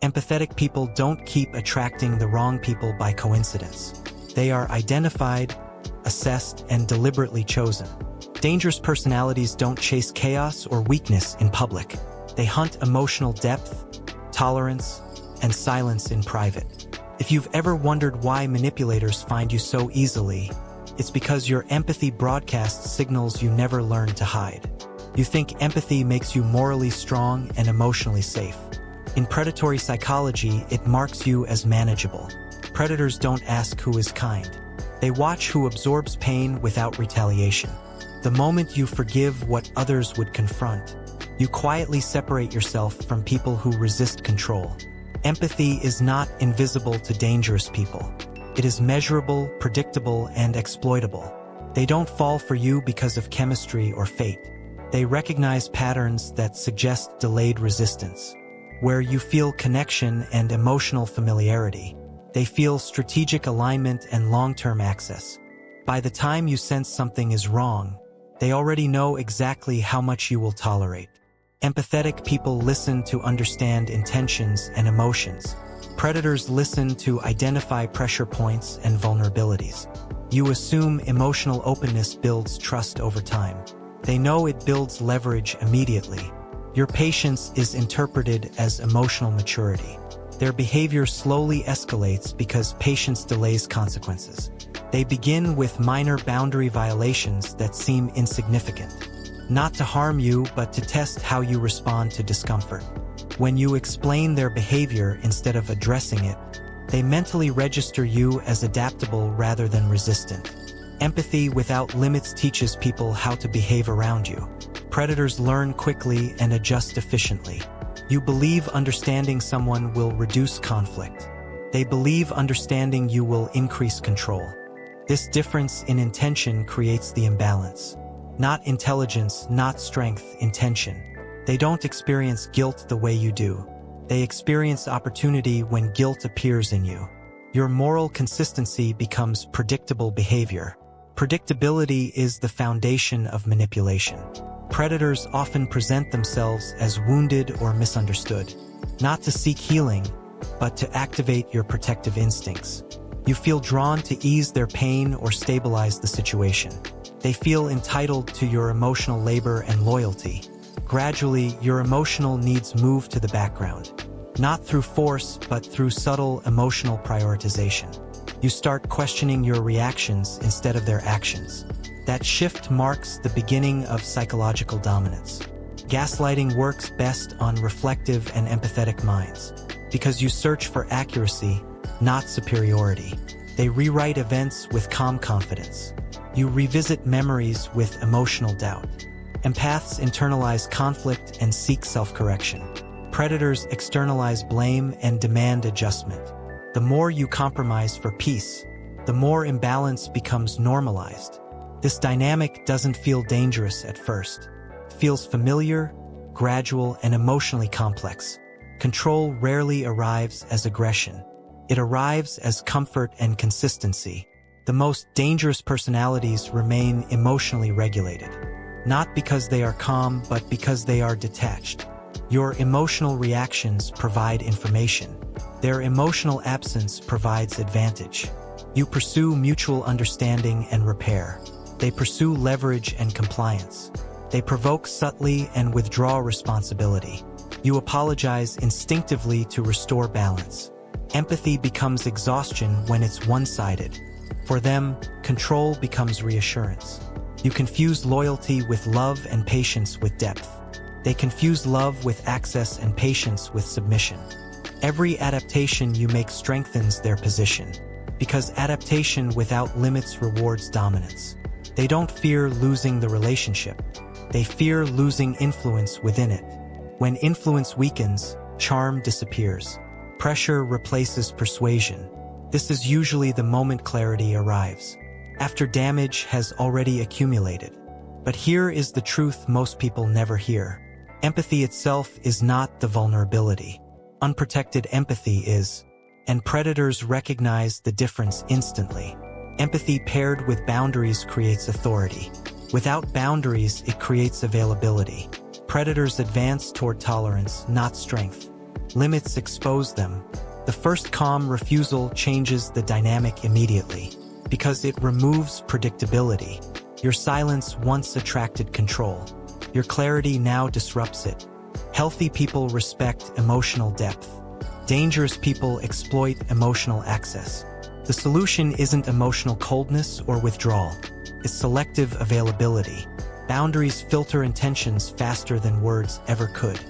Empathetic people don't keep attracting the wrong people by coincidence. They are identified, assessed, and deliberately chosen. Dangerous personalities don't chase chaos or weakness in public. They hunt emotional depth, tolerance, and silence in private. If you've ever wondered why manipulators find you so easily, it's because your empathy broadcasts signals you never learned to hide. You think empathy makes you morally strong and emotionally safe. In predatory psychology, it marks you as manageable. Predators don't ask who is kind. They watch who absorbs pain without retaliation. The moment you forgive what others would confront, you quietly separate yourself from people who resist control. Empathy is not invisible to dangerous people. It is measurable, predictable, and exploitable. They don't fall for you because of chemistry or fate. They recognize patterns that suggest delayed resistance. Where you feel connection and emotional familiarity, they feel strategic alignment and long-term access. By the time you sense something is wrong, they already know exactly how much you will tolerate. Empathetic people listen to understand intentions and emotions. Predators listen to identify pressure points and vulnerabilities. You assume emotional openness builds trust over time. They know it builds leverage immediately. Your patience is interpreted as emotional maturity. Their behavior slowly escalates because patience delays consequences. They begin with minor boundary violations that seem insignificant. Not to harm you, but to test how you respond to discomfort. When you explain their behavior instead of addressing it, they mentally register you as adaptable rather than resistant. Empathy without limits teaches people how to behave around you. Predators learn quickly and adjust efficiently. You believe understanding someone will reduce conflict. They believe understanding you will increase control. This difference in intention creates the imbalance. Not intelligence, not strength, intention. They don't experience guilt the way you do. They experience opportunity when guilt appears in you. Your moral consistency becomes predictable behavior. Predictability is the foundation of manipulation. Predators often present themselves as wounded or misunderstood, not to seek healing, but to activate your protective instincts. You feel drawn to ease their pain or stabilize the situation. They feel entitled to your emotional labor and loyalty. Gradually, your emotional needs move to the background, not through force, but through subtle emotional prioritization. You start questioning your reactions instead of their actions. That shift marks the beginning of psychological dominance. Gaslighting works best on reflective and empathetic minds, because you search for accuracy, not superiority. They rewrite events with calm confidence. You revisit memories with emotional doubt. Empaths internalize conflict and seek self-correction. Predators externalize blame and demand adjustment. The more you compromise for peace, the more imbalance becomes normalized. This dynamic doesn't feel dangerous at first. It feels familiar, gradual, and emotionally complex. Control rarely arrives as aggression. It arrives as comfort and consistency. The most dangerous personalities remain emotionally regulated. Not because they are calm, but because they are detached. Your emotional reactions provide information. Their emotional absence provides advantage. You pursue mutual understanding and repair. They pursue leverage and compliance. They provoke subtly and withdraw responsibility. You apologize instinctively to restore balance. Empathy becomes exhaustion when it's one-sided. For them, control becomes reassurance. You confuse loyalty with love and patience with depth. They confuse love with access and patience with submission. Every adaptation you make strengthens their position, because adaptation without limits rewards dominance. They don't fear losing the relationship. They fear losing influence within it. When influence weakens, charm disappears. Pressure replaces persuasion. This is usually the moment clarity arrives, after damage has already accumulated. But here is the truth most people never hear. Empathy itself is not the vulnerability. Unprotected empathy is, and predators recognize the difference instantly. Empathy paired with boundaries creates authority. Without boundaries, it creates availability. Predators advance toward tolerance, not strength. Limits expose them. The first calm refusal changes the dynamic immediately, because it removes predictability. Your silence once attracted control. Your clarity now disrupts it. Healthy people respect emotional depth. Dangerous people exploit emotional access. The solution isn't emotional coldness or withdrawal. It's selective availability. Boundaries filter intentions faster than words ever could.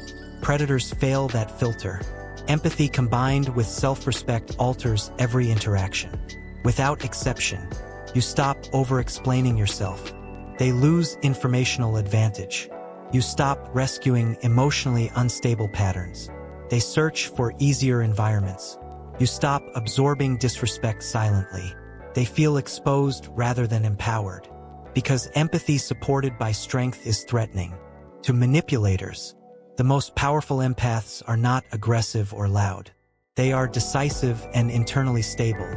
Predators fail that filter. Empathy combined with self-respect alters every interaction. Without exception, you stop over-explaining yourself. They lose informational advantage. You stop rescuing emotionally unstable patterns. They search for easier environments. You stop absorbing disrespect silently. They feel exposed rather than empowered. Because empathy supported by strength is threatening. To manipulators, the most powerful empaths are not aggressive or loud. They are decisive and internally stable.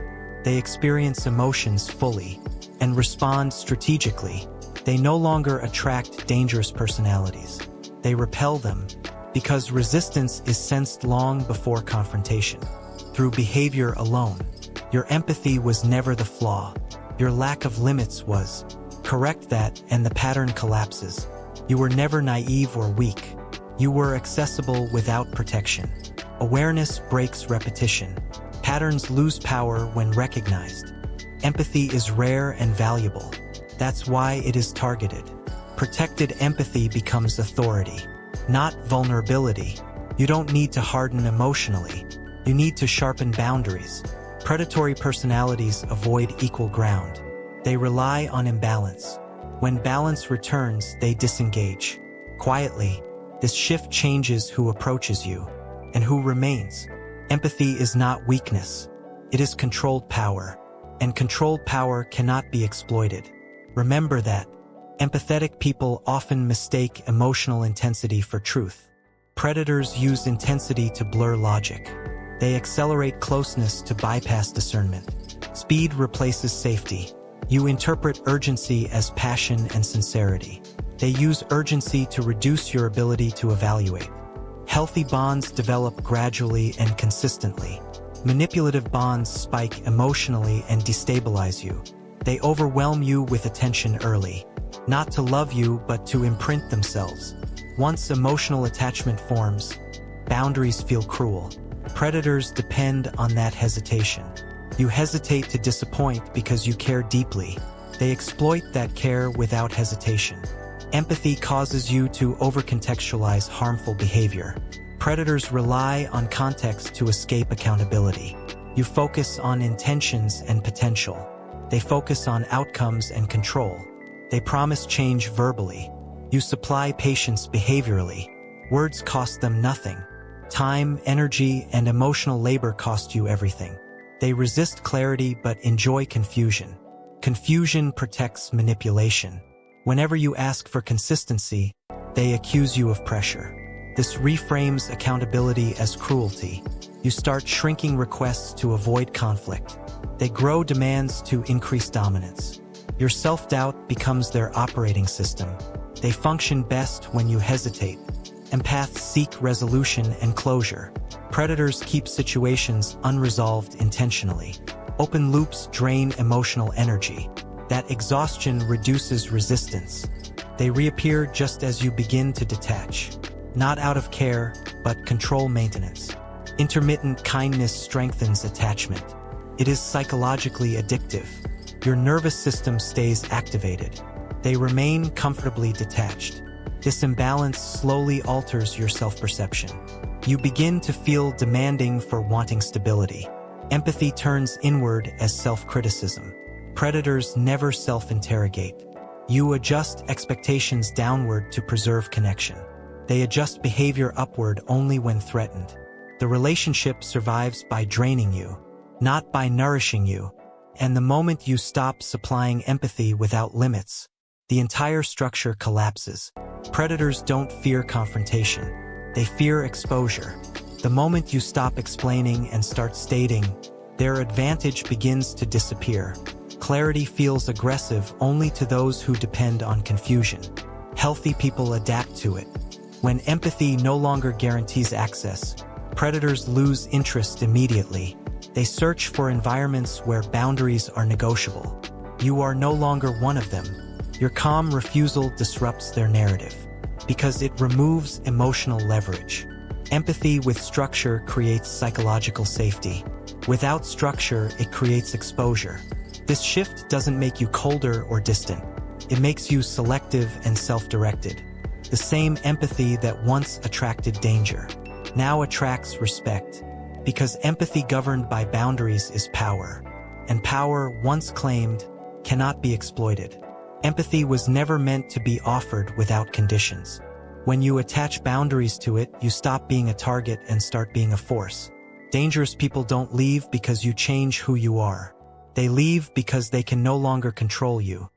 They experience emotions fully and respond strategically. They no longer attract dangerous personalities. They repel them because resistance is sensed long before confrontation. Through behavior alone, your empathy was never the flaw. Your lack of limits was. Correct that and the pattern collapses. You were never naive or weak. You were accessible without protection. Awareness breaks repetition. Patterns lose power when recognized. Empathy is rare and valuable. That's why it is targeted. Protected empathy becomes authority, not vulnerability. You don't need to harden emotionally. You need to sharpen boundaries. Predatory personalities avoid equal ground. They rely on imbalance. When balance returns, they disengage. Quietly, this shift changes who approaches you and who remains. Empathy is not weakness. It is controlled power, and controlled power cannot be exploited. Remember that. Empathetic people often mistake emotional intensity for truth. Predators use intensity to blur logic. They accelerate closeness to bypass discernment. Speed replaces safety. You interpret urgency as passion and sincerity. They use urgency to reduce your ability to evaluate. Healthy bonds develop gradually and consistently. Manipulative bonds spike emotionally and destabilize you. They overwhelm you with attention early. Not to love you, but to imprint themselves. Once emotional attachment forms, boundaries feel cruel. Predators depend on that hesitation. You hesitate to disappoint because you care deeply. They exploit that care without hesitation. Empathy causes you to overcontextualize harmful behavior. Predators rely on context to escape accountability. You focus on intentions and potential. They focus on outcomes and control. They promise change verbally. You supply patience behaviorally. Words cost them nothing. Time, energy, and emotional labor cost you everything. They resist clarity but enjoy confusion. Confusion protects manipulation. Whenever you ask for consistency, they accuse you of pressure. This reframes accountability as cruelty. You start shrinking requests to avoid conflict. They grow demands to increase dominance. Your self-doubt becomes their operating system. They function best when you hesitate. Empaths seek resolution and closure. Predators keep situations unresolved intentionally. Open loops drain emotional energy. That exhaustion reduces resistance. They reappear just as you begin to detach. Not out of care, but control maintenance. Intermittent kindness strengthens attachment. It is psychologically addictive. Your nervous system stays activated. They remain comfortably detached. This imbalance slowly alters your self-perception. You begin to feel demanding for wanting stability. Empathy turns inward as self-criticism. Predators never self-interrogate. You adjust expectations downward to preserve connection. They adjust behavior upward only when threatened. The relationship survives by draining you, not by nourishing you. And the moment you stop supplying empathy without limits, the entire structure collapses. Predators don't fear confrontation. They fear exposure. The moment you stop explaining and start stating, their advantage begins to disappear. Clarity feels aggressive only to those who depend on confusion. Healthy people adapt to it. When empathy no longer guarantees access, Predators lose interest immediately. They search for environments where boundaries are negotiable. You are no longer one of them. Your calm refusal disrupts their narrative, because it removes emotional leverage. Empathy with structure creates psychological safety. Without structure, it creates exposure. This shift doesn't make you colder or distant. It makes you selective and self-directed. The same empathy that once attracted danger now attracts respect, because empathy governed by boundaries is power, and power, once claimed, cannot be exploited. Empathy was never meant to be offered without conditions. When you attach boundaries to it, you stop being a target and start being a force. Dangerous people don't leave because you change who you are. They leave because they can no longer control you.